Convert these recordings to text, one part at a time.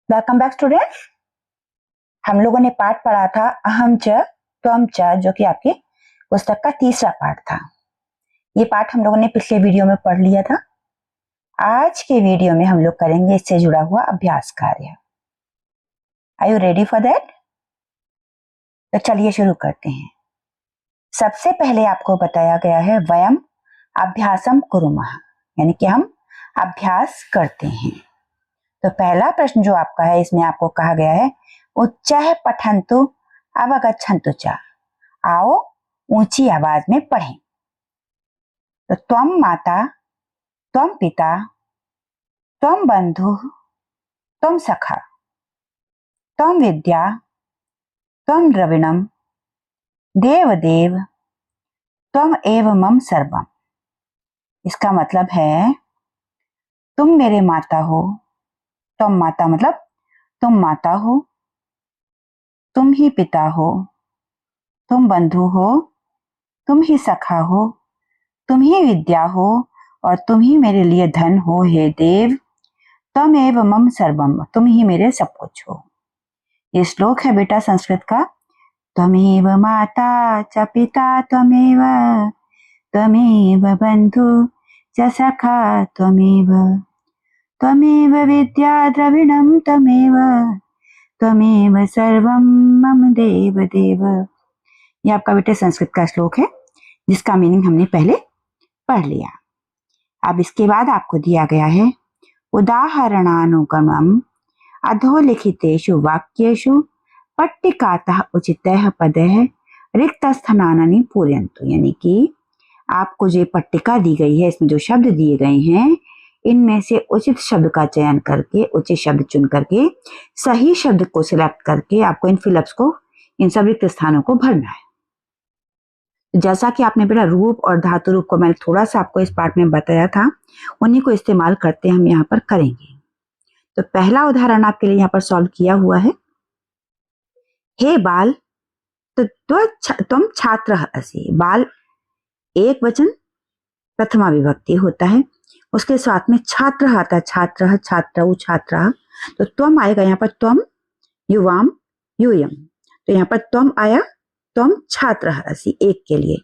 Welcome back student. हम लोगों ने पाठ पढ़ा था अहम च त्वम च, जो कि आपके पुस्तक का तीसरा पाठ था। ये पाठ हम लोगों ने पिछले वीडियो में पढ़ लिया था। आज के वीडियो में हम लोग करेंगे इससे जुड़ा हुआ अभ्यास कार्य। Are you ready for that? तो चलिए शुरू करते हैं। सबसे पहले आपको बताया गया है वयम अभ्यासम कुरुमः, यानी कि हम अभ्यास करते हैं। तो पहला प्रश्न जो आपका है, इसमें आपको कहा गया है उच्चैः पठन्तु अवगच्छन्तु च, आओ ऊंची आवाज में पढ़ें। तो त्वम माता, त्वम पिता, त्वम बंधु, त्वम सखा, त्वम विद्या, त्वम द्रविणम, देव देव, त्वम एव मम सर्वम। इसका मतलब है तुम मेरे माता हो। त्वम माता मतलब तुम माता हो, तुम ही पिता हो, तुम बंधु हो, तुम ही सखा हो, तुम ही विद्या हो और तुम ही मेरे लिए धन हो। हे देव, त्वमेव मम सर्वम, तुम ही मेरे सब कुछ हो। ये श्लोक है बेटा संस्कृत का। त्वमेव माता च पिता त्वमेव, त्वमेव बंधु च सखा त्वमेव, त्वमेव विद्या द्रविणम त्वमेव, त्वमेव सर्वम मम देव देव। ये आपका बेटे संस्कृत का श्लोक है, जिसका मीनिंग हमने पहले पढ़ लिया। अब इसके बाद आपको दिया गया है उदाहरणानुगमम् अधोलिखितेषु वाक्येषु पट्टिकातः उचितः पदः रिक्तस्थानानि पूरयन्तु। यानी कि आपको जो पट्टिका दी गई है, इसमें जो शब्द दिए गए हैं, इनमें से उचित शब्द का चयन करके, उचित शब्द चुन करके, सही शब्द को सिलेक्ट करके आपको इन फिलअप्स को, इन सब रिक्त स्थानों को भरना है। जैसा कि आपने बेटा रूप और धातु रूप को मैंने थोड़ा सा आपको इस पाठ में बताया था, उन्हीं को इस्तेमाल करते हम यहाँ पर करेंगे। तो पहला उदाहरण आपके लिए यहाँ पर सॉल्व किया हुआ है। हे बाल, तो तुम छात्र असि। बाल एक वचन प्रथमा विभक्ति होता है, उसके साथ में छात्र आता है, छात्र छात्रौ छात्रा। तो त्वम आएगा यहाँ पर, त्वम युवाम यूयम। तो यहाँ पर त्वम आया, त्वम छात्र असि एक के लिए।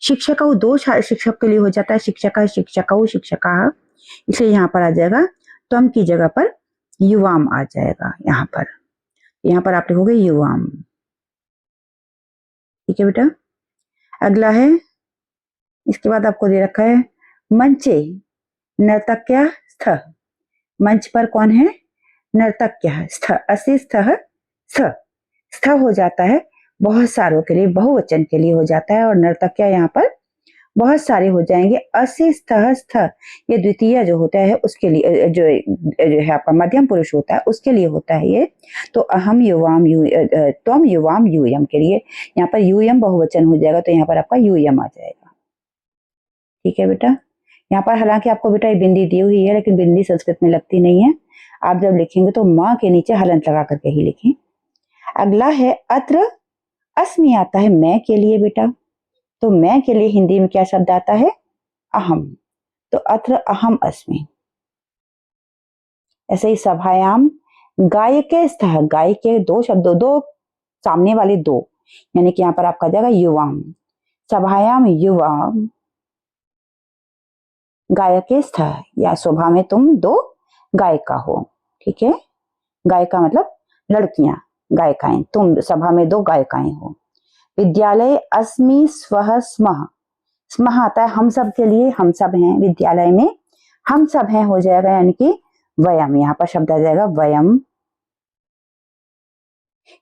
शिक्षक दो शिक्षक के लिए हो जाता है, शिक्षक शिक्षकौ शिक्षका, इसलिए यहाँ पर आ जाएगा त्वम की जगह पर युवाम आ जाएगा। यहाँ पर आप लिखोगे युवाम। ठीक है बेटा। अगला है, इसके बाद आपको दे रखा है मंचे नर्तक्य स्थ। मंच पर कौन है? नर्तक्य। स्थ असि स्थ, स्थ हो जाता है बहुत सारों के लिए, बहुवचन के लिए हो जाता है, और नर्तक्य यहाँ पर बहुत सारे हो जाएंगे। असि स्थः स्थ, ये द्वितीय जो होता है उसके लिए, जो है आपका मध्यम पुरुष होता है, उसके लिए होता है ये। तो अहम युवाम त्वम युवाम यूयम के लिए यहाँ पर यूयम बहुवचन हो जाएगा, तो यहाँ पर आपका यूयम आ जाएगा। ठीक है बेटा। यहाँ पर हालांकि आपको बेटा ये बिंदी दी हुई है, लेकिन बिंदी संस्कृत में लगती नहीं है। आप जब लिखेंगे तो माँ के नीचे हलंत लगा करके ही लिखें। अगला है अत्र अस्मि, आता है मैं के लिए बेटा। तो मैं के लिए हिंदी में क्या शब्द आता है? अहम। तो अत्र अहम अस्मि। ऐसे ही सभायाम गायके स्थः, गाय के दो शब्द, दो सामने वाले दो, यानी कि यहाँ पर आपका जाएगा युवाम। सभायाम युवाम गायके स्थः, या शोभा में तुम दो गायिका हो। ठीक है। गायिका मतलब लड़कियां, गायिकाएं। तुम सभा में दो गायिकाएं हो। विद्यालय अस्मि स्वः स्मः, स्मः आता है हम सब के लिए, हम सब हैं विद्यालय में, हम सब हैं हो जाएगा, यानी कि वयम। यहाँ पर शब्द आ जाएगा वयम।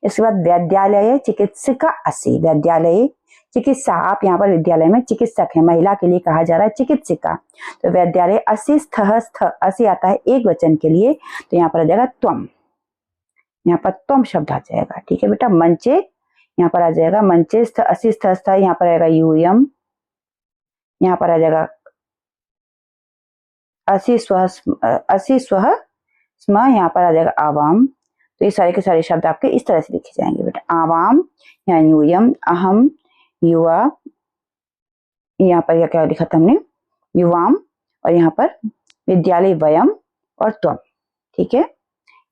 इसके बाद विद्यालय चिकित्सिका असि, विद्यालय चिकित्सा, आप यहाँ पर विद्यालय में चिकित्सक है, महिला के लिए कहा जा रहा है चिकित्सिका। तो विद्यालय असि स्थः, स्थ असि आता है एक वचन के लिए, तो यहाँ पर आ जाएगा त्वम। यहाँ पर त्वम शब्द आ जाएगा। ठीक है बेटा। मंचे यहाँ पर आ जाएगा मंचे स्थ, असि स्थ स्थ, यहाँ पर आएगा यूयम। यहाँ पर आ जाएगा असि स्वः स्म, यहाँ पर आ जाएगा आवाम। तो ये सारे के सारे शब्द आपके इस तरह से लिखे जाएंगे बेटा। आवाम, यहाँ यूयम, अहम, युवा, यहाँ पर क्या लिखा था हमने? युवाम, और यहाँ पर विद्यालय वयम और त्वम। ठीक है।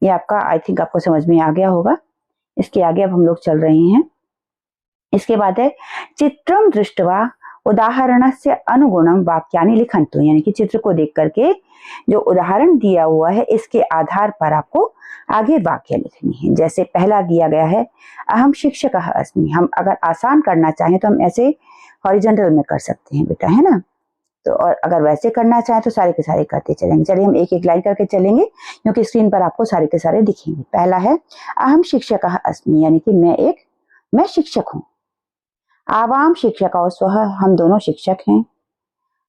ये आपका आई थिंक आपको समझ में आ गया होगा। इसके आगे अब हम लोग चल रहे हैं। इसके बाद है चित्रम दृष्टवा उदाहरणस्य अनुगुणम वाक्यानि लिखन्तु, यानी कि चित्र को देख करके जो उदाहरण दिया हुआ है इसके आधार पर आपको आगे वाक्य लिखनी है। जैसे पहला दिया गया है अहम शिक्षकः अस्मि। हम अगर आसान करना चाहें तो हम ऐसे हॉरिजॉन्टल में कर सकते हैं बेटा, है ना। तो और अगर वैसे करना चाहें तो सारे के सारे करते चलेंगे। चलिए हम एक एक लाइन करके चलेंगे क्योंकि स्क्रीन पर आपको सारे के सारे दिखेंगे। पहला है अहम शिक्षकः अस्मि, यानी कि मैं शिक्षक हूँ। आवाम शिक्षकौ स्वः, हम दोनों शिक्षक हैं।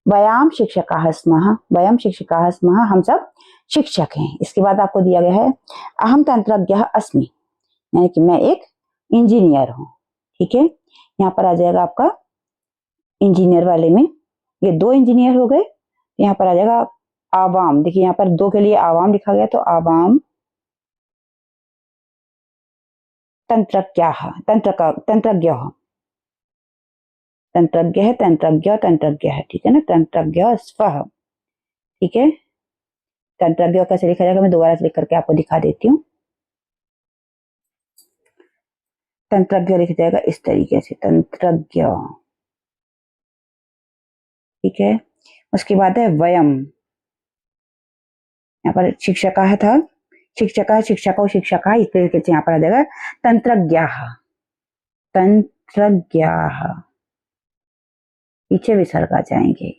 वयाम शिक्षकाः स्मः, वयम शिक्षकाः स्मः, हम सब शिक्षक हैं। इसके बाद आपको दिया गया है अहम तंत्रज्ञः अस्मि, यानी कि मैं एक इंजीनियर हूँ। ठीक है, यहाँ पर आ जाएगा आपका इंजीनियर वाले में ये दो इंजीनियर हो गए। यहाँ पर आ जाएगा आवाम, देखिए यहाँ पर दो के लिए आवाम लिखा गया, तो आवाम तंत्रज्ञः, तंत्रज्ञः तंत्रज्ञ है, तंत्रज्ञ है, ठीक है ना। तंत्रज्ञ स्वः, ठीक है। तंत्रज्ञ कैसे लिखा जाएगा मैं दोबारा लिख करके आपको दिखा देती हूँ। तंत्रज्ञ लिखा जाएगा इस तरीके से, तंत्रज्ञ, ठीक है। उसके बाद है वयम, यहाँ पर शिक्षक था, शिक्षक शिक्षको शिक्षका, इस तरीके से यहाँ पर आ जाएगा तंत्रज्ञाः, तंत्रज्ञाः, पीछे विसर्ग आ जाएंगे।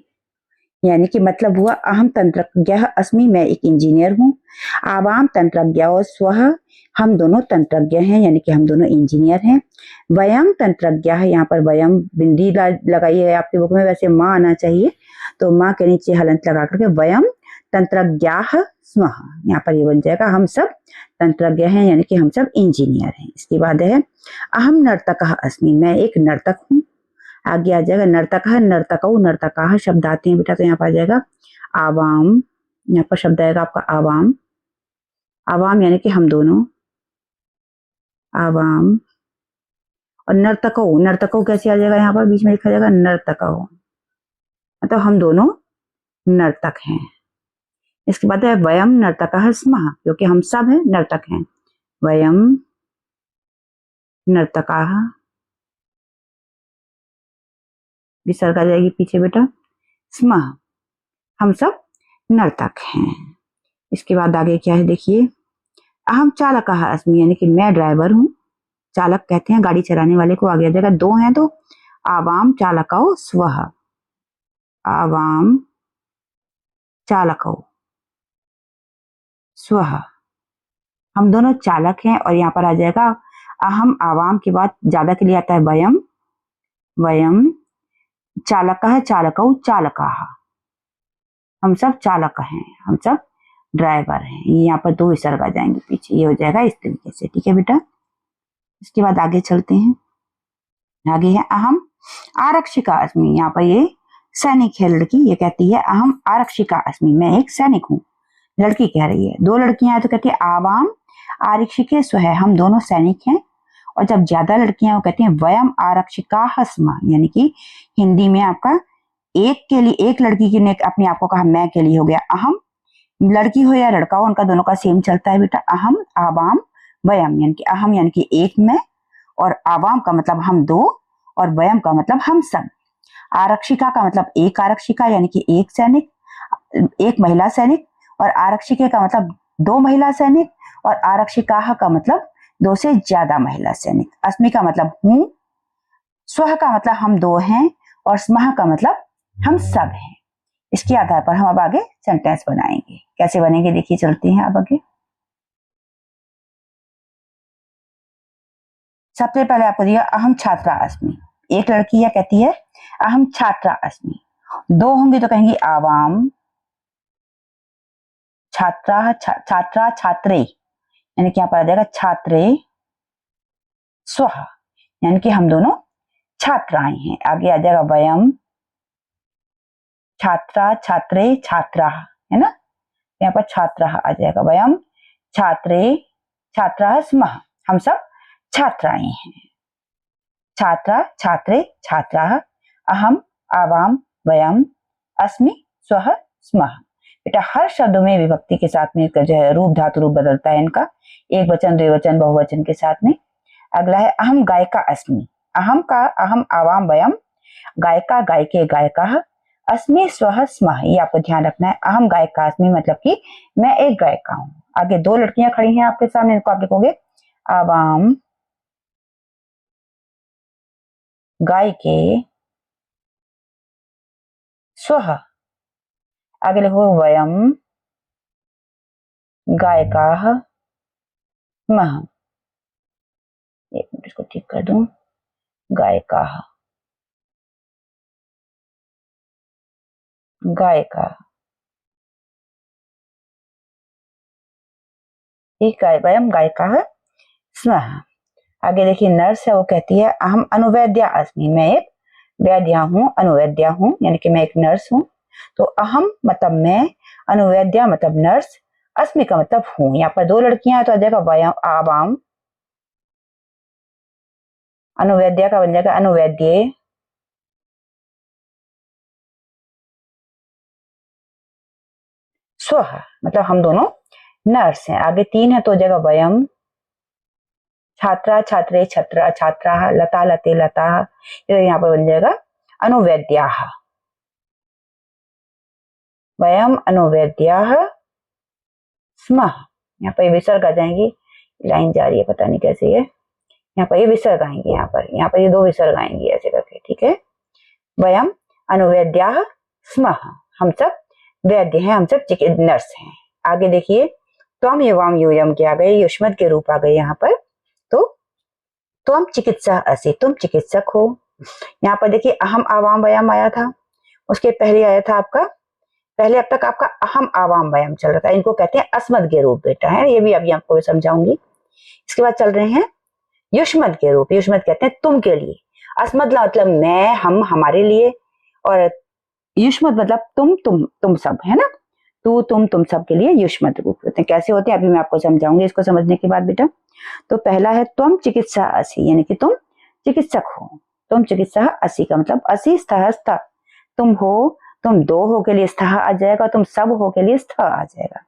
यानी कि मतलब हुआ अहम तंत्रज्ञः अस्मि, मैं एक इंजीनियर हूँ। आवाम तंत्रज्ञौ स्वः, हम दोनों तंत्रज्ञ हैं, यानी कि हम दोनों इंजीनियर हैं। वयम तंत्रज्ञः, यहाँ पर वयम बिंदी लगाई है आपके बुक में, वैसे माँ आना चाहिए, तो माँ के नीचे हलंत लगा करके वयम तंत्रज्ञाः स्मः, यहाँ पर ये बन जाएगा हम सब तंत्रज्ञ हैं, यानी कि हम सब इंजीनियर हैं। इसके बाद है अहम नर्तकः अस्मि, मैं एक नर्तक हूँ। आगे आ जाएगा नर्तक, नर्तकौ नर्तकाः शब्द आते हैं बेटा, तो यहाँ पर आ जाएगा आवाम, यहाँ पर शब्द आएगा आपका आवाम, आवाम यानी कि हम दोनों, आवाम। और नर्तकौ, नर्तकौ कैसे आ जाएगा, यहाँ पर बीच में लिखा जाएगा नर्तकौ, मतलब हम दोनों नर्तक हैं। इसके बाद है वयम नर्तकः स्मः, क्योंकि हम सब हैं नर्तक हैं। वयम नर्तकाः, विसर्ग आ जाएगी पीछे बेटा, स्मः, हम सब नर्तक हैं। इसके बाद आगे क्या है देखिए, अहम चालकः अस्मि, यानी कि मैं ड्राइवर हूँ। चालक कहते हैं गाड़ी चलाने वाले को। आगे आ जाएगा दो हैं तो आवाम चालकौ स्वः, आवाम चालकौ स्वः, हम दोनों चालक हैं। और यहाँ पर आ जाएगा अहम, आवाम के बाद ज्यादा के लिए आता है वयम, वयम चालकः चालकौ चालकाः, हम सब चालक हैं, हम सब ड्राइवर हैं। यहाँ पर दो विसर्ग आ जाएंगे पीछे, ये हो जाएगा इस तरीके से, ठीक है बेटा। इसके बाद आगे चलते हैं। आगे है अहम आरक्षिका अस्मि, यहाँ पर ये सैनिक है लड़की, ये कहती है अहम आरक्षिका अस्मि, मैं एक सैनिक हूँ। लड़की कह रही है, दो लड़कियां हैं तो कहती है आवाम आरक्षिके स्वः, हम दोनों सैनिक हैं। और जब ज्यादा लड़कियां वो कहती हैं वयम आरक्षिकाः स्मः, यानी कि हिंदी में आपका एक के लिए, एक लड़की की ने अपने आप को कहा मैं के लिए हो गया अहम, लड़की हो या लड़का हो उनका दोनों का सेम चलता है बेटा, अहम आवाम वयम, यानी कि अहम यानी कि एक मैं, और आवाम का मतलब हम दो, और वयम का मतलब हम सब। आरक्षिका का मतलब एक आरक्षिका यानी कि एक सैनिक, एक महिला सैनिक, और आरक्षिके का मतलब दो महिला सैनिक, और आरक्षिकाः का मतलब दो से ज्यादा महिला सैनिक। अस्मि का मतलब हूं, स्वः का मतलब हम दो हैं, और स्मः का मतलब हम सब हैं। इसके आधार पर हम अब आगे सेंटेंस बनाएंगे। कैसे बनेंगे देखिए, चलते हैं अब आगे। सबसे पहले आपको दिया अहम छात्रा अस्मि, एक लड़की है कहती है अहम छात्रा अस्मि। दो होंगे तो कहेंगे आवाम छात्रा, छात्रा छात्रे, यानी कि यहाँ पर आ जाएगा छात्रे स्वः, यानी कि हम दोनों छात्राएं हैं। आगे आ जाएगा वयम छात्रा छात्रे छात्रा, है ना, यहाँ पर छात्रा आ जाएगा, वयम छात्रे छात्रा स्मः, हम सब छात्राएं हैं। छात्रा छात्रे छात्रा, अहम आवाम वयम अस्मि स्वः स्मः। बेटा हर शब्द में विभक्ति के साथ में जो है रूप धातु रूप बदलता है इनका, एक वचन द्विवचन बहुवचन के साथ में। अगला है अहम गायिका अस्मि। अहम का अहम आवाम वयम, गायिका गायके गायका, अस्मि स्वः स्मः, ये आपको ध्यान रखना है। अहम गायिका अस्मि मतलब कि मैं एक गायिका हूँ। आगे दो लड़कियां खड़ी हैं आपके सामने, इनको आप लिखोगे आवाम गायके स्वः, आगे लिखो वयम गायकाः स्मः। एक मिनट इसको ठीक कर दूं, गायकाः गायिका, ठीक है, वयम गायकाः स्मः। आगे देखिए नर्स है, वो कहती है अहम अनुवैद्या अस्मि, मैं एक वैद्या हूँ, अनुवैद्या हूँ यानी कि मैं एक नर्स हूँ। तो अहम मतलब मैं, अनुवैद्या मतलब नर्स, अस्मि का मतलब हूँ। यहाँ पर दो लड़कियां हैं तो आ जाएगा वयम आवाम, अनुवैद्या का बन जाएगा अनुवैद्ये, स्वः मतलब हम दोनों नर्स हैं। आगे तीन है तो हो जाएगा वयम छात्रा छात्रे छात्रा छात्रा, लता लते लता, यहाँ पर बन जाएगा अनुवैद्याः, वयम अनुवैद्याः स्मः। यहाँ पर विसर्ग आ जाएंगी, लाइन जा रही है पता नहीं कैसे है, यहाँ पर ये विसर्ग आएंगे, यहाँ पर ये दो विसर्ग आएंगी ऐसे करके, ठीक है। वयम अनुवैद्याः स्मः, हम सब वैद्य हैं, हम सब नर्स हैं। आगे देखिए त्वम युवाम यूयम के आ गए, युष्मत के रूप आ गए यहाँ पर। तो त्वम चिकित्सा असि, तुम चिकित्सक हो। यहाँ पर देखिए अहम आवाम वयम आया था, उसके पहले आया था आपका, पहले अब तक आपका अहम आवाम वयम चल रहा था, इनको कहते हैं अस्मद के रूप बेटा है, ये भी अभी आपको समझाऊंगी। इसके बाद चल रहे हैं युष्मद के रूप, युष्मद कहते हैं तुम के लिए, अस्मद मतलब मैं, हम, हमारे लिए, और युष्मद मतलब तुम सब, है ना, तू तुम सब के लिए युष्मद रूप होते हैं। कैसे होते हैं अभी मैं आपको समझाऊंगी इसको समझने के बाद बेटा। तो पहला है त्वम चिकित्सा असि, यानी कि तुम चिकित्सक हो। तुम चिकित्सा असि का मतलब असि स्थः स्थ, तुम हो, तुम दो हो के लिए स्थः आ जाएगा, तुम सब हो के लिए स्थ आ जाएगा।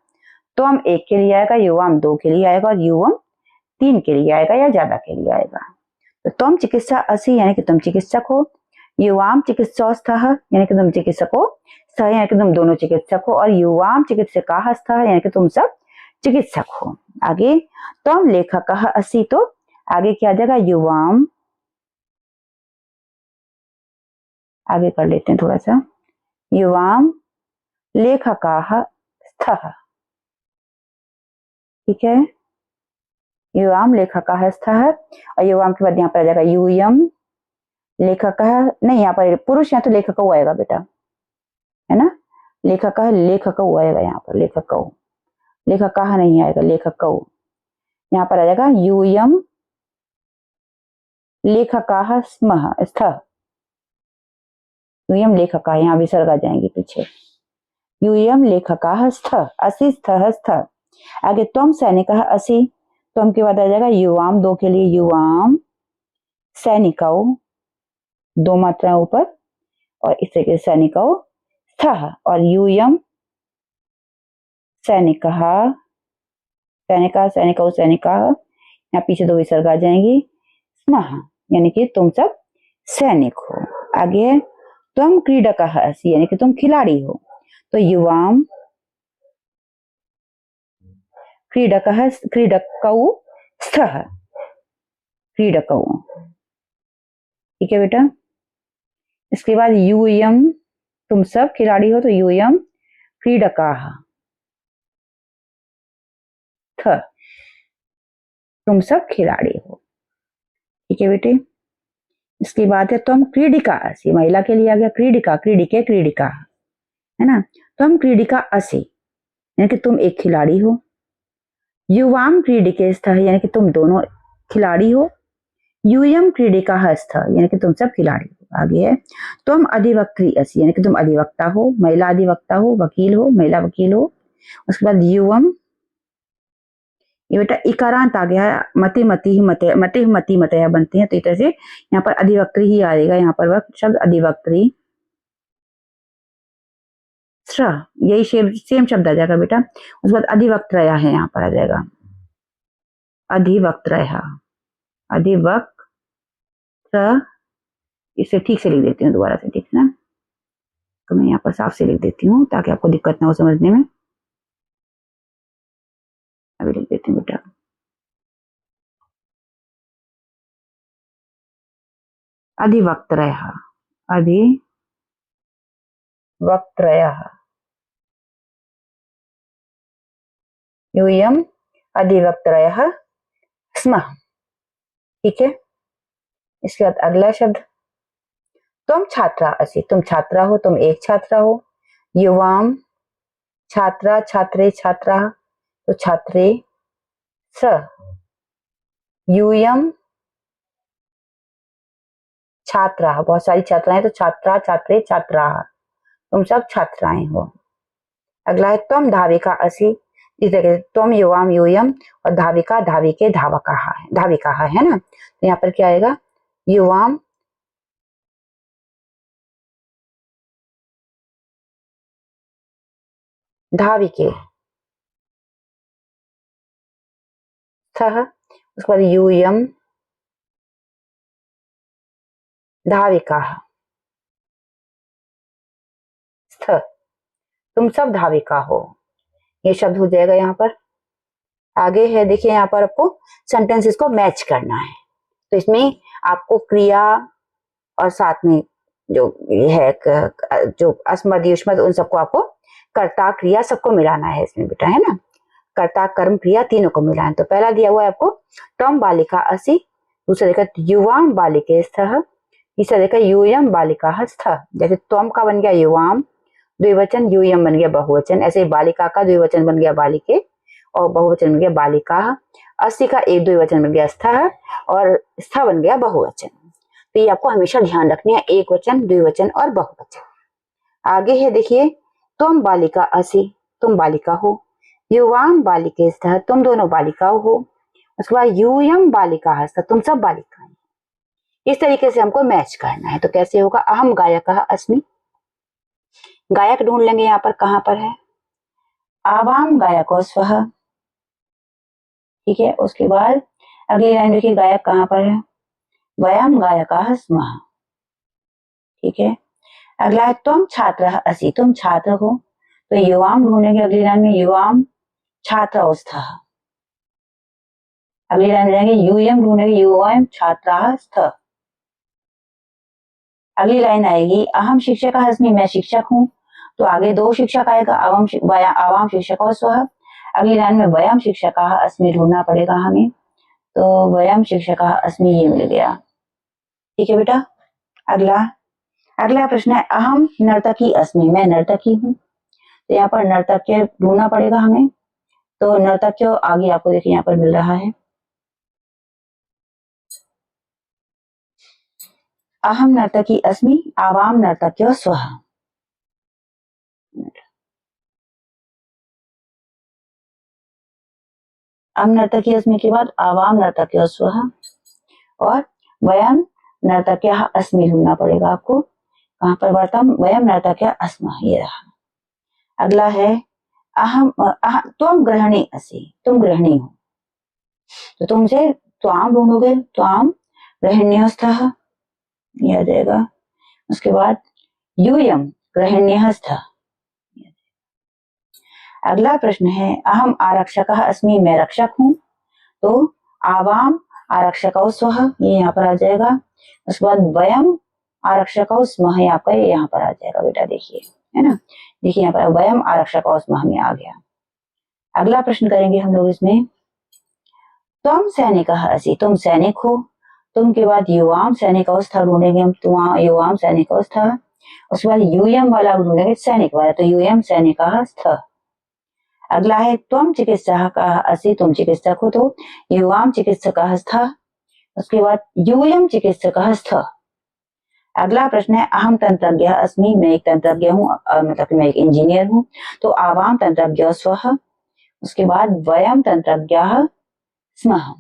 त्वम एक के लिए आएगा, युवाम दो के लिए आएगा, और युवम तीन के लिए आएगा या ज्यादा के लिए आएगा। तो त्वम चिकित्सा असि यानी कि तुम चिकित्सक हो, युवाम चिकित्सा स्थः यानी कि तुम चिकित्सक हो, स्थ यानी कि तुम दोनों चिकित्सक हो, और युवाम चिकित्सकाः स्थः यानी कि तुम सब चिकित्सक हो। आगे त्वम लेखकः असि, तो आगे क्या आ जाएगा युवाम, आगे कर लेते हैं थोड़ा सा, युवाम लेखकाः स्थः, ठीक है, युवाम लेखकाः स्थः, और युवाम के बाद यहाँ पर आ जाएगा यूयम लेखकः, नहीं यहाँ पर पुरुष, यहाँ तो लेखक आएगा बेटा, है ना, लेखकः लेखक आएगा यहाँ पर, लेखक लेखकाः नहीं आएगा, लेखक, यहाँ पर आ जाएगा यूयम लेखकाः स्मः स्थः, यूयम लेखकाः, यहाँ विसर्ग आ जाएंगे पीछे, यूयम लेखकाः स्थः, असि स्थः स्थः। आगे त्वम सैनिकः असि, त्वम के बाद आ जाएगा युवाम दो के लिए, युवाम सैनिकौ, दो मात्रा ऊपर, और इस तरीके से सैनिकौ स्थः, और यूयम सैनिकः, सैनिका सैनिकौ सैनिकाः, यहाँ पीछे दो विसर्ग आ जाएंगी, स्मः यानी कि तुम सब सैनिक हो। आगे त्वम क्रीडकः असि यानी कि तुम खिलाड़ी हो, तो युवाम क्रीडकः क्रीडकौ स्थः, क्रीडकौ, ठीक है बेटा। इसके बाद यूयम, तुम सब खिलाड़ी हो, तो यूयम क्रीडकाः, तुम सब खिलाड़ी हो, ठीक है बेटे। इसके बाद है त्वम क्रीडिका असि, महिला के लिए आ गया क्रीडिका, क्रीडिके क्रीडिका, है ना, त्वम क्रीडिका असि यानी कि तुम एक खिलाड़ी हो, युवाम क्रीडिके स्थः यानी कि तुम दोनों खिलाड़ी हो, यूयम क्रीडिकाः स्थः यानी कि तुम सब खिलाड़ी हो। आगे है तुम अधिवक्त्री असि यानी कि तुम अधिवक्ता हो, महिला अधिवक्ता हो, वकील हो, महिला वकील हो। उसके बाद युवम, ये बेटा इकारांत आ गया है, मति मति मते, मति मति मतया बनती है, तो इस तरह से यहाँ पर अधिवक्त्री ही आएगा, यहाँ पर वह शब्द अधिवक्त्री यही सेम शब्द आ जाएगा बेटा। उसके बाद अधिवक्त्रय है, यहाँ पर आ जाएगा अधिवक्त्रय, अधिवक्त्र। इसे ठीक से लिख देती हूँ दोबारा से, ठीक है ना। तो मैं यहाँ पर साफ से लिख देती हूँ ताकि आपको दिक्कत ना हो समझने में। अभी लिख देती हूँ बेटा, अधिवक्त्रय, अधिवक्त्रय, यूयम अधिवक्त्रय स्मः। ठीक है। इसके बाद अगला शब्द, तुम छात्रा असि, तुम छात्रा हो, तुम एक छात्रा हो। युवाम छात्रा, छात्रे, छात्रा, तो छात्रे स। यूयम छात्रा, बहुत सारी छात्राएं, तो छात्रा, छात्रे, छात्रा, तुम सब छात्राएं हो। अगला है तुम धाविका असि, इस जगह तुम युवाम यूयम और धाविका धाविके धावका है, धाविका है ना। तो यहाँ पर क्या आएगा, युवाम धाविके सह, उसके बाद यूयम धाविका स्थ, तुम सब धाविका हो। ये शब्द हो जाएगा यहाँ पर। आगे है देखिए, यहाँ पर आपको सेंटेंसेस को मैच करना है। तो इसमें आपको क्रिया और साथ में जो है जो अस्मद युष्मद उन सबको आपको कर्ता क्रिया सबको मिलाना है इसमें बेटा, है ना। कर्ता कर्म क्रिया तीनों को मिलाना है। तो पहला दिया हुआ है आपको त्वम बालिका असि, दूसरा देखा युवाम बालिके स्थः, तीसरा देखा यूयम बालिका स्थः। जैसे त्वम का बन गया युवाम द्विवचन, यूयम बन गया बहुवचन, ऐसे बालिका का द्विवचन बन गया बालिके और बहुवचन बन गया बालिका। अस्सी का एक द्विवचन बन गया स्थः और स्थ बन गया बहुवचन। तो ये आपको हमेशा ध्यान रखनी है, एक वचन, द्विवचन और बहुवचन। आगे है देखिए, तुम बालिका असि, तुम बालिका हो। युवाम बालिके स्थः, तुम दोनों बालिकाओं हो। उसके बाद यूयम बालिका स्थः, तुम सब बालिकाएं। इस तरीके से हमको मैच करना है। तो कैसे होगा, अहम गायकः अस्मि, गायक ढूंढ लेंगे यहाँ पर, कहां पर है, आवाम गायको स्वः। ठीक है। उसके बाद अगली लाइन देखिए, गायक कहां पर है, वयम गायकाः स्मः। ठीक है। अगला है तुम छात्रः असि, तुम छात्र हो। तो युवाम ढूंढेंगे अगली लाइन में, युवाम छात्रौ स्थः। अगली लाइन में जाएंगे, यूयम ढूंढेंगे, युवाम छात्राः स्थः। अगली लाइन आएगी, अहम शिक्षकः अस्मि, मैं शिक्षक हूं। तो आगे दो शिक्षक आएगा, आवाम शिक्षको स्वः। अगली लाइन में वयम शिक्षकाः अस्मि ढूंढना पड़ेगा हमें। तो वयम शिक्षकाः अस्मि, ये मिल गया। ठीक है बेटा। अगला प्रश्न है, अहम नर्तकी अस्मि, मैं नर्तकी हूँ। तो यहाँ पर नर्तक्य ढूंढना पड़ेगा हमें। तो नर्तक्य आगे आपको देखिए यहाँ पर मिल रहा है, अहम नर्तकी अस्मि, आवाम नर्तक्यो स्वः। अहम नर्तकी अस्मि के बाद आवाम नर्तक्यो स्वः और वयम नर्तक्यः अस्मि ढूंढना पड़ेगा आपको। कहां पर, वर्तम वयम नर्तक्यः अस्मः, ये रहा। अगला है, तुम गृहिणी असि, तुम गृहिणी हो। तो तुमसे त्वाम ढूंढोगे, त्वाम गृहिण्यस्थः, ये आ जाएगा। उसके बाद यूयम गृहिण्यः स्थः। अगला प्रश्न है, अहम आरक्षकः अस्मि, मैं रक्षक हूं। तो आवाम आरक्षकौ स्वः, ये यहाँ पर आ जाएगा। उसके बाद वयम आरक्षकौ स्मः, ये आपका यहाँ पर आ जाएगा बेटा, देखिए, है ना। देखिए यहाँ पर वयम आरक्षकौ स्मः में आ गया। अगला प्रश्न करेंगे हम लोग इसमें, तुम सैनिकः असि, तुम सैनिक हो। तुम के बाद युवाम सैनिकौ स्थः ढूंढेंगे हम, तुम युवाम सैनिकौ स्थः। उसके बाद यूयम वाला ढूंढेंगे, सैनिक वाला, तो यूयम सैनिकः स्थः। अगला है, तुम चिकित्सकः असि, तुम चिकित्सक हो। तो युवाम चिकित्सकः स्थः। उसके बाद यूयम चिकित्सकः स्थः। अगला प्रश्न है, अहम तंत्रज्ञः अस्मि, मैं एक तंत्रज्ञ हूँ, मतलब मैं एक इंजीनियर हूँ। तो आवाम तंत्रज्ञः स्वः। उसके बाद वयम तंत्रज्ञः स्मः,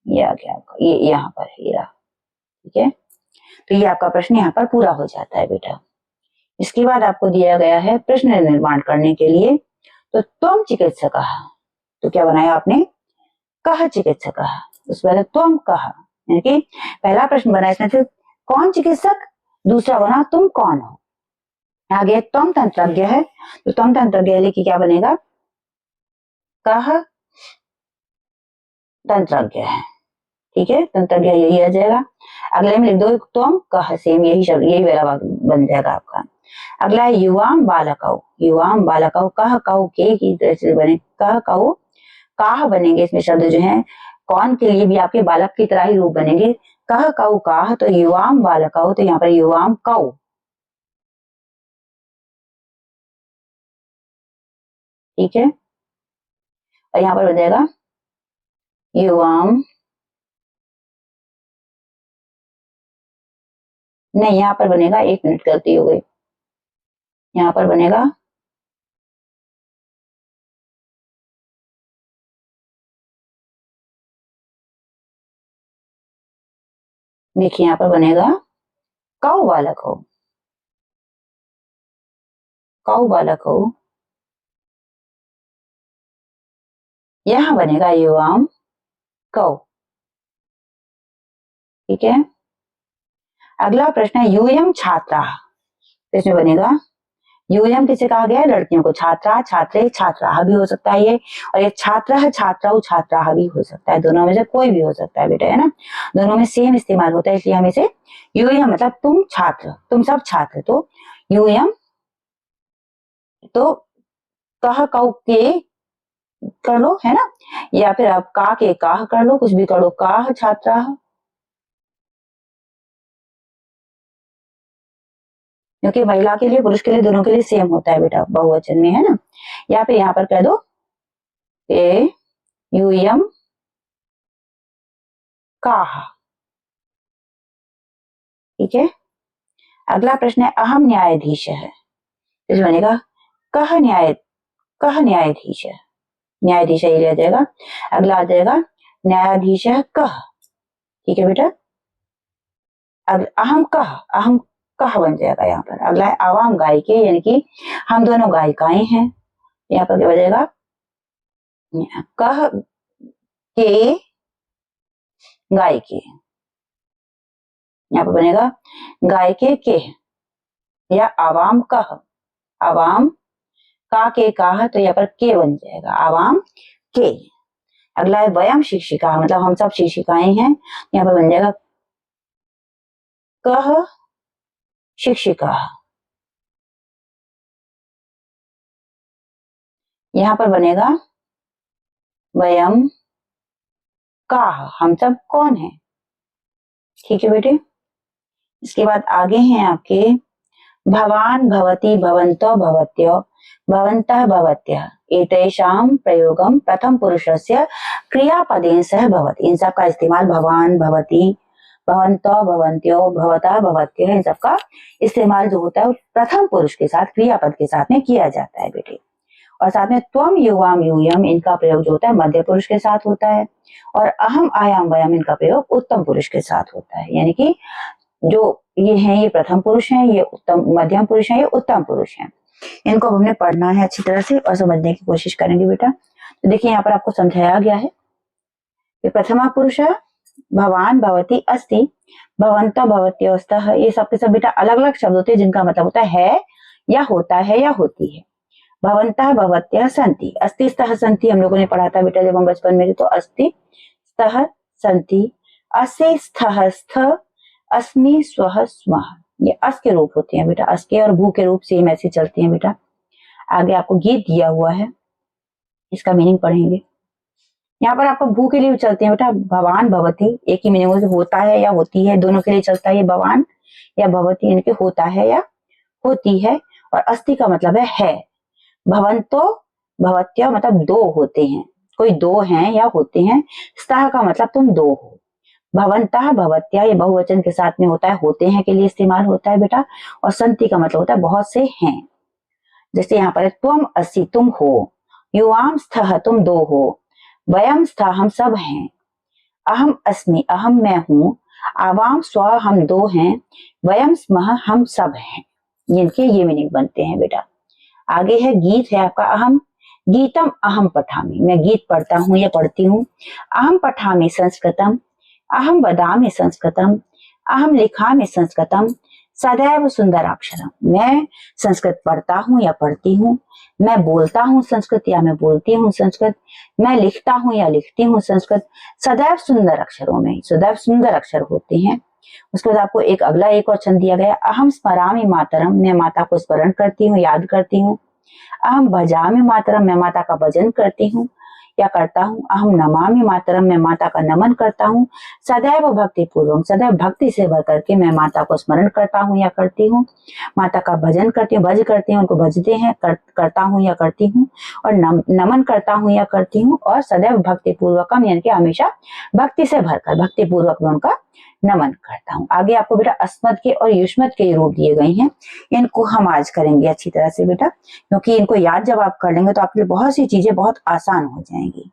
ये आ गया आपका, ये यहाँ पर है, ये रहा। ठीक है। तो ये आपका प्रश्न यहाँ पर पूरा हो जाता है बेटा। इसके बाद आपको दिया गया है प्रश्न निर्माण करने के लिए। तो त्वम चिकित्सकः, तो क्या बनाया आपने, कः चिकित्सकः, उसके बाद त्वम कः, यानी कि पहला प्रश्न बना इसमें से कौन चिकित्सक, दूसरा बना तुम कौन हो। आगे त्वम तंत्रज्ञ है, तो त्वम तंत्रज्ञ लिखिए क्या बनेगा, कः तंत्रज्ञ है, ठीक है, तंत्रज्ञ यही आ जाएगा। अगले में लिख दो त्वम कः, सेम यही शब्द, यही वाला बन जाएगा आपका। अगला है युवाम बालकौ, युवाम बालकौ, कः कौ के की तरह से बने, कः कौ काह बनेंगे, इसमें शब्द जो है कौन के लिए भी आपके बालक की तरह ही रूप बनेंगे, कह कौ काह, तो युवाम बालकौ, तो यहाँ पर युवाम कौ, ठीक है, और यहाँ पर बन जाएगा युवाम, नहीं यहाँ पर बनेगा, 1 मिनट गलती हो गई, यहाँ पर बनेगा देखिए यहाँ पर बनेगा कौ बालक हो, कौ बालक हो, यहाँ बनेगा युवाम कौ, ठीक है। अगला प्रश्न है यूयम छात्रा, इसमें बनेगा यूयम किसे कहा गया है, लड़कियों को, छात्रा छात्रे छात्रा भी हो सकता है ये, और ये छात्र है छात्राओ छात्रा भी हो सकता है, दोनों में से कोई भी हो सकता है बेटा, है ना, दोनों में सेम इस्तेमाल होता है, इसलिए हम इसे यूयम मतलब तुम छात्र, तुम सब छात्र, तो यूयम, तो कह कौ के कर लो, है ना, या फिर आप का के काह कर लो, कुछ भी कर लो, काह छात्रा, क्योंकि महिला के लिए पुरुष के लिए दोनों के लिए सेम होता है बेटा बहुवचन में, है ना, या फिर यहाँ पर कह दो यूयम काह, ठीक है। अगला प्रश्न है अहम न्यायाधीश है, इस बनेगा कह न्यायाधीश है, न्यायाधीश ये आ जाएगा। अगला आ जाएगा न्यायाधीश कह, ठीक है बेटा, अहम कह बन जाएगा यहाँ पर। अगला है आवाम गायिके, यानी कि हम दोनों गायिकाएं हैं, यहाँ पर क्या बजेगा, कह के गायिके, यहाँ पर बनेगा गायिके के, या आवाम कह, आवाम का के काह, तो यहाँ पर के बन जाएगा, आवाम के। अगला है वयम शिक्षिका, मतलब हम सब शिक्षिकाएं हैं, यहाँ पर बन जाएगा कह शिक्षिका, यहाँ पर बनेगा वयम काह, हम सब कौन है, ठीक है बेटे। इसके बाद आगे हैं आपके भवान भवती भवन्तो भवत्यो भवन्तः भवत्यः एतेषां प्रयोगम प्रथम पुरुषस्य क्रियापदेन सह भवति, इन सब का इस्तेमाल भवान भवती भवन्तो भवन्त्यो भवता भवत्यः, इन सब का इस्तेमाल जो होता है प्रथम पुरुष के साथ क्रियापद के साथ में किया जाता है बेटे, और साथ में त्वम युवाम यूयम इनका प्रयोग जो होता है मध्य पुरुष के साथ होता है, और अहम आयाम वयम इनका प्रयोग उत्तम पुरुष के साथ होता है, यानी कि जो ये हैं ये प्रथम पुरुष हैं, ये उत्तम मध्यम पुरुष हैं, ये उत्तम पुरुष हैं, इनको हमने पढ़ना है अच्छी तरह से और समझने की कोशिश करेंगे बेटा। तो देखिए यहाँ पर आपको समझाया गया है कि प्रथमा पुरुष भवान भवती अस्ति भवन्तो भवत्योस्तः, ये सबके सब बेटा अलग अलग शब्द होते हैं जिनका मतलब होता है या होता है या होती है। भवन्तः भवत्यः सन्ति, अस्ति स्तः सन्ति हम लोगों ने पढ़ा था बेटा जब हम बचपन में थे, तो अस्ति स्तः सन्ति, अस्य स्थः स्थ, अस्मि स्वः स्मः, ये अस के रूप होते हैं बेटा, अस के और भू के रूप सेम ऐसे चलते हैं बेटा। आगे आपको गीत दिया हुआ है, इसका मीनिंग पढ़ेंगे। यहाँ पर आपको भू के लिए चलते हैं बेटा भवान भवती, एक ही मीनिंग होता है या होती है, दोनों के लिए चलता है भवान या भवती, इनके होता है या होती है, और अस्ति का मतलब है भवन्तो भवत्य मतलब दो होते हैं, कोई दो हैं या होते हैं, स्तः का मतलब तुम दो हो, भवन्तः भवत्या ये बहुवचन के साथ में होता है, होते हैं के लिए इस्तेमाल होता है बेटा, और संति का मतलब होता है बहुत से हैं, जैसे यहाँ पर त्वम अस्ति तुम हो, युवाम स्थः तुम दो हो, वयम स्थः हम सब हैं, अहम अस्मि अहम मैं हूं, आवाम स्व हम दो हैं, वयम स्मः हम सब हैं, जिनके ये मीनिंग बनते हैं बेटा। आगे है गीत है आपका अहम, गीतम अहम पठामि, मैं गीत पढ़ता हूँ या पढ़ती हूँ। अहम पठामि संस्कृतम, अहम वदामि संस्कृतम, अहम लिखामि संस्कृतम, सदैव सुंदराक्षरम, मैं संस्कृत पढ़ता हूँ या पढ़ती हूँ, मैं बोलता हूँ संस्कृत या मैं बोलती हूँ संस्कृत, मैं लिखता हूँ या लिखती हूँ संस्कृत, सदैव सुंदर अक्षरों में, सदैव सुंदर अक्षर होते हैं। उसके बाद आपको एक और छंद दिया गया, अहम स्मरामि मातरम, मैं माता को स्मरण करती हूँ, याद करती हूँ। अहम भजामि मातरम, मैं माता का भजन करती हूँ या करता हूँ। अहम नमामि मातरम, मैं माता का नमन करता हूँ। सदैव भक्ति पूर्वक, सदैव भक्ति से भर करके मैं माता को स्मरण करता हूँ या करती हूँ। माता का भजन करती हूँ, भज करती हूँ, उनको भजते हैं, करता हूँ या करती हूँ। और नमन करता हूँ या करती हूँ। और सदैव भक्ति पूर्वकम, यानी कि हमेशा भक्ति से भरकर भक्ति पूर्वक मैं उनका नमन करता हूँ। आगे आपको बेटा अस्मद के और युष्मद के रूप दिए गए हैं, इनको हम आज करेंगे अच्छी तरह से बेटा, क्योंकि इनको याद जब आप कर लेंगे तो आपके लिए बहुत सी चीजें बहुत आसान हो जाएंगी।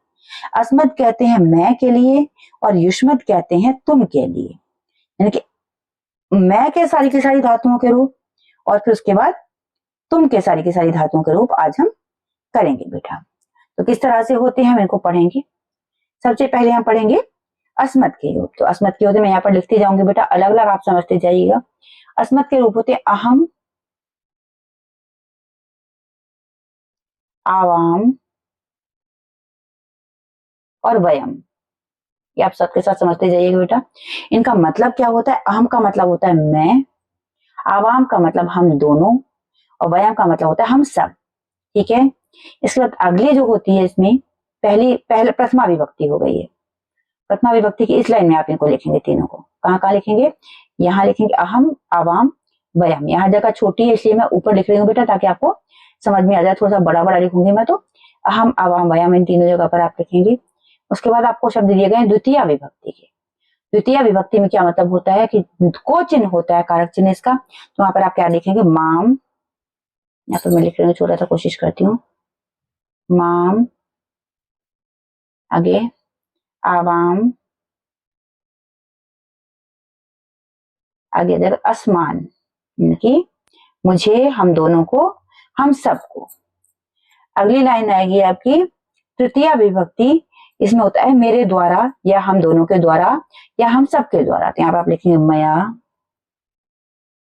अस्मद कहते हैं मैं के लिए और युष्मद कहते हैं तुम के लिए, यानी कि मैं के सारी धातुओं के रूप और फिर उसके बाद तुम के सारी धातुओं के रूप आज हम करेंगे बेटा। तो किस तरह से होते हैं हम इनको पढ़ेंगे। सबसे पहले हम पढ़ेंगे अस्मद के रूप। तो अस्मद के होते मैं यहाँ पर लिखते जाऊंगी बेटा, अलग अलग आप समझते जाइएगा। अस्मद के रूप होते अहम, आवाम और वयम। ये आप सबके साथ समझते जाइएगा बेटा। इनका मतलब क्या होता है, अहम का मतलब होता है मैं, आवाम का मतलब हम दोनों, और वयम का मतलब होता है हम सब। ठीक है। इसके बाद अगले जो होती है इसमें पहले प्रथमा विभक्ति हो गई है। प्रथमा विभक्ति की इस लाइन में आप इनको लिखेंगे तीनों को। कहाँ कहाँ लिखेंगे, यहाँ लिखेंगे अहम, आवाम, वयम। यहाँ जगह छोटी है इसलिए मैं ऊपर लिख रही हूँ बेटा, ताकि आपको समझ में आ जाए। थोड़ा सा बड़ा बड़ा लिखूंगी मैं, तो अहम, आवाम, वयम इन तीनों जगह पर आप लिखेंगे। उसके बाद आपको शब्द दिए गए द्वितीय विभक्ति के। द्वितीय विभक्ति में क्या मतलब होता है कि को चिन्ह होता है, कारक चिन्ह इसका। तो वहां पर आप क्या लिखेंगे, माम, या फिर मैं लिख रही हूँ, छोटा सा कोशिश करती हूँ, माम, आगे आवाम, आगे जगह असमान, कि मुझे, हम दोनों को, हम सबको। अगली लाइन आएगी आपकी तृतीय विभक्ति। इसमें होता है मेरे द्वारा या हम दोनों के द्वारा या हम सब के द्वारा। तो यहाँ पर आप लिखेंगे मया,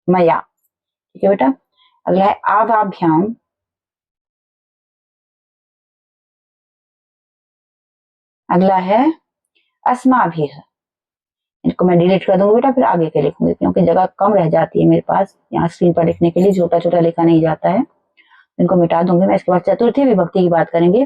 मया। ठीक है बेटा। अगला है आवाभ्याम, अगला है अस्माभिः। इनको मैं डिलीट कर दूंगी बेटा, फिर आगे के लिखूंगी, क्योंकि जगह कम रह जाती है मेरे पास यहाँ स्क्रीन पर लिखने के लिए, छोटा छोटा लिखा नहीं जाता है। इनको मिटा दूंगी मैं। इसके बाद चतुर्थी विभक्ति की बात करेंगे।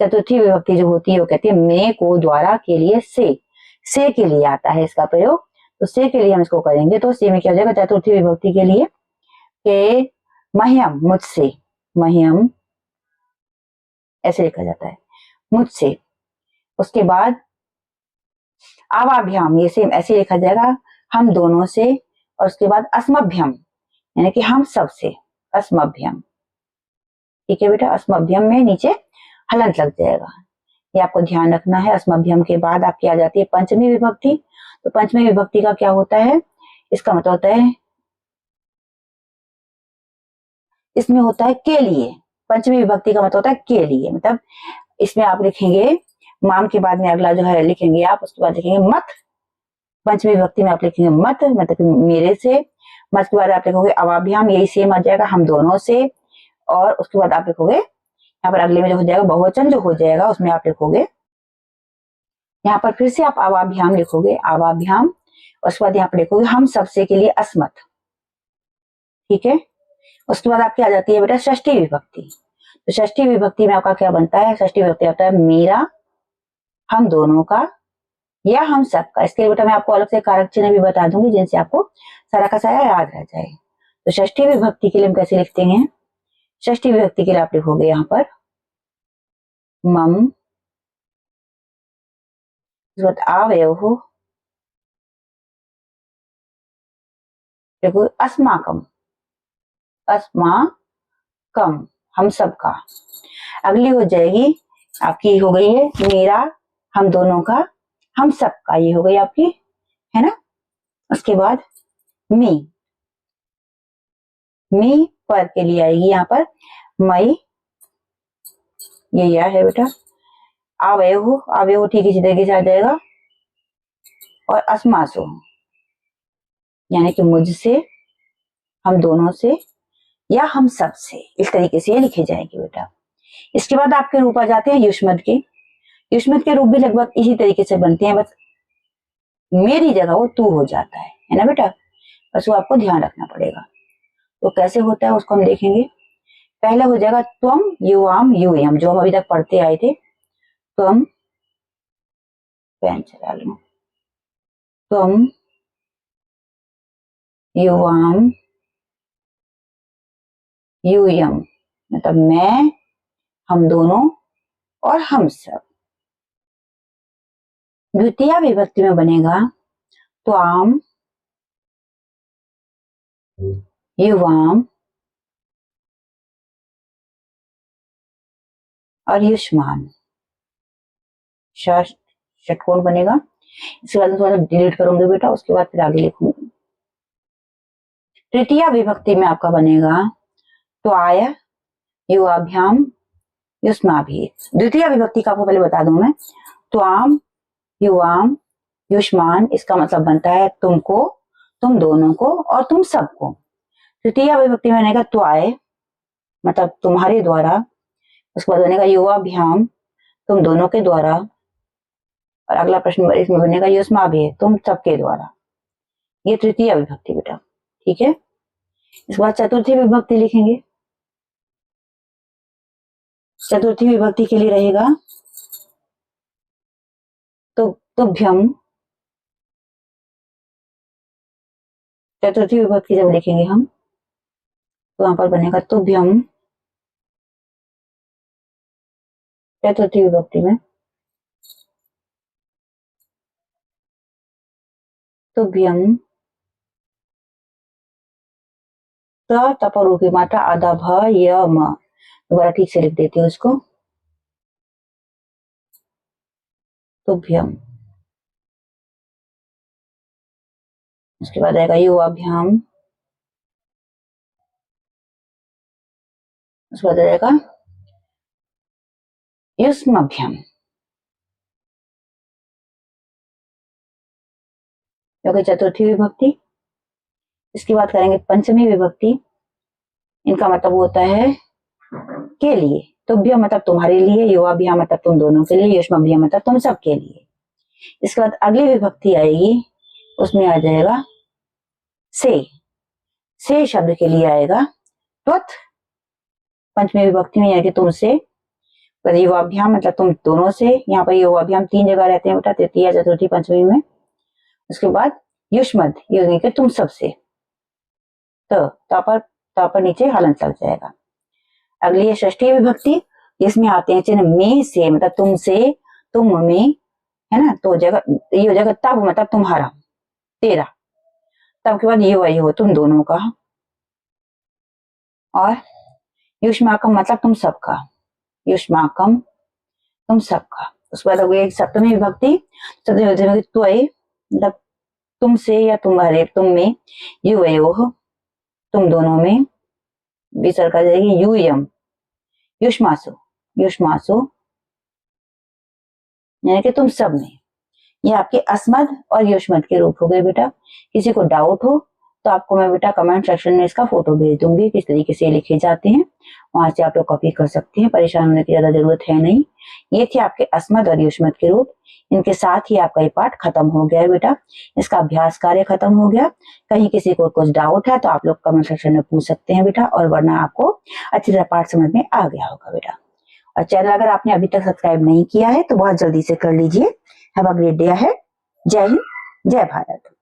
चतुर्थी विभक्ति जो होती है वो कहती है मैं को, द्वारा के लिए से के लिए आता है इसका प्रयोग। तो से के लिए हम इसको करेंगे, तो से में क्या हो जाएगा चतुर्थी विभक्ति के लिए, के मह्यम, मुझसे, मह्यम ऐसे लिखा जाता है, मुझसे। उसके बाद आवाभ्याम, ये सेम ऐसे लिखा जाएगा, हम दोनों से। और उसके बाद अस्मभ्यम, यानी कि हम सब से, अस्मभ्यम। ठीक है बेटा। अस्मभ्यम में नीचे हलंत लग जाएगा, ये आपको ध्यान रखना है। अस्मभ्यम के बाद आपकी आ जाती है पंचमी विभक्ति। तो पंचमी विभक्ति का क्या होता है, इसका मतलब होता है, इसमें होता है के लिए। पंचमी विभक्ति का मतलब होता है के लिए, मतलब इसमें आप लिखेंगे माम के बाद में अगला जो है लिखेंगे आप, उसके बाद लिखेंगे मत। पंचमी विभक्ति में आप लिखेंगे मत, मतलब मेरे से। मत के बाद आप लिखोगे अवाभ्याम, यही सेम आ जाएगा, हम दोनों से। और उसके बाद आप लिखोगे यहाँ पर अगले में जो हो जाएगा बहुवचन जो हो जाएगा, उसमें आप लिखोगे, यहाँ पर फिर से आप अवाभ्याम लिखोगे, अवाभ्याम। उसके बाद यहाँ पर लिखोगे हम सबसे के लिए अस्मत। ठीक है। उसके बाद आपकी आ जाती है बेटा षष्ठी विभक्ति। तो षष्ठी विभक्ति में आपका क्या बनता है, षष्ठी विभक्ति होता है मेरा, हम दोनों का या हम सबका। इसके लिए बेटा मैं आपको अलग से कारक चिन्ह भी बता दूंगी, जिनसे आपको सारा का सारा याद रह जाए। तो षष्ठी विभक्ति के लिए हम कैसे लिखते हैं, षष्ठी विभक्ति के लिए आप लिखोगे यहाँ पर मम, आवयोः, देखो अस्माकम, अस्माकम, हम सबका। अगली हो जाएगी आपकी, हो गई है मेरा, हम दोनों का, हम सबका, ये हो गई आपकी, है ना। उसके बाद मी, मी पर के लिए आएगी यहाँ पर मई, ये या है बेटा। आवयव, आवयव ठीक इसी तरीके से आ जाएगा। और अस्मासु यानी कि मुझसे, हम दोनों से, या हम सब से, इस तरीके से ये लिखे जाएंगे बेटा। इसके बाद आपके रूप आ जाते हैं युष्मत के। युष्मत के रूप भी लगभग इसी तरीके से बनते हैं, बस मेरी जगह वो तू हो जाता है ना बेटा, बस वो आपको ध्यान रखना पड़ेगा। तो कैसे होता है उसको हम देखेंगे। पहला हो जाएगा त्वम युवाम यूयम, जो हम अभी तक पढ़ते आए थे। त्वम, पेन चला लो, त्वम युवाम यूयम, मतलब मैं, हम दोनों और हम सब। द्वितीय विभक्ति में बनेगा त्वाम युवाम और युष्मान। षटकोण बनेगा। इसके बाद थोड़ा सा डिलीट करूंगी बेटा, उसके बाद फिर आगे लिखूंगी। तृतीय विभक्ति में आपका बनेगा त्वाय युवाभ्याम युष्माभि। द्वितीय विभक्ति का आपको पहले बता दूं मैं। त्वाम युवाम युष्मान, इसका मतलब बनता है तुमको, तुम दोनों को और तुम सबको। तृतीय विभक्ति में बनेगा त्वाय, मतलब तुम्हारे द्वारा। उसके बाद बनेगा युवाभ्याम, तुम दोनों के द्वारा। और अगला प्रश्न इसमें बनेगा युष्माभि, तुम सबके द्वारा। ये तृतीय विभक्ति बेटा, ठीक है। इसके बाद चतुर्थी विभक्ति लिखेंगे। चतुर्थी विभक्ति के लिए रहेगा तो तुभ्यम। चतुर्थी विभक्ति जब लिखेंगे हम तो वहां पर बनेगा तुभ्यम। चतुर्थी विभक्ति में तुभ्यम, तपरू की मात्रा आधा भ य म, दोबारा ठीक से लिख देती हूँ उसको। तुभ्यम, उसके बाद आएगा युवाभ्याम, उसके बाद आएगा युष्माभ्याम, क्योंकि चतुर्थी विभक्ति। इसकी बात करेंगे पंचमी विभक्ति। इनका मतलब होता है के लिए। तुभ्य मतलब तुम्हारे लिए, युवाभ्याम मतलब तुम दोनों के लिए, युष्माभ्याम मतलब तुम सबके लिए। इसके बाद अगली विभक्ति आएगी, उसमें आ जाएगा से शब्द के लिए आएगा त्वत। पंचमी विभक्ति में आएगी तुमसे। युवाभ्याम मतलब तुम दोनों से, यहाँ पर युवाभ्याम 3 जगह रहते हैं बेटा, तृतीय चतुर्थी पंचमी में। उसके बाद युष्मद, ये कि तुम सबसे, तो पर नीचे हलंत लग जाएगा। अगली है षष्ठी विभक्ति, इसमें आते हैं चिन्ह में से, मतलब तुमसे, तुम में, है ना। तो जगह ये हो जाएगा तब, मतलब तुम्हारा, तेरा। तब के बाद ये वही हो तुम दोनों का। और युष्माकम मतलब तुम सबका, युष्माकम तुम सबका। उसके बाद हो गई सप्तमी विभक्ति। सप्तमी विभक्ति में त्वय मतलब तुमसे या तुम्हारे, तुम में, युवयोः तुम दोनों में, विसर्ग आ जाएगी यूयम, युष्मासु, युष्मासु यानी कि तुम सब में। ये आपके अस्मद और युष्मद के रूप हो गए बेटा। किसी को डाउट हो तो आपको मैं बेटा कमेंट सेक्शन में इसका फोटो भेज दूंगी, किस तरीके से लिखे जाते हैं, वहां से आप लोग कॉपी कर सकते हैं। परेशान होने की ज्यादा जरूरत है नहीं। ये थे आपके अस्मद और युष्मद के रूप। इनके साथ ही आपका ये पाठ खत्म हो गया है बेटा, इसका अभ्यास कार्य खत्म हो गया। कहीं किसी को कुछ डाउट है तो आप लोग कमेंट सेक्शन में पूछ सकते हैं बेटा, और वरना आपको अच्छी तरह पाठ समझ में आ गया होगा बेटा। और चैनल अगर आपने अभी तक सब्सक्राइब नहीं किया है तो बहुत जल्दी से कर लीजिए। Have a great day ahead. जय हिंद, जय भारत।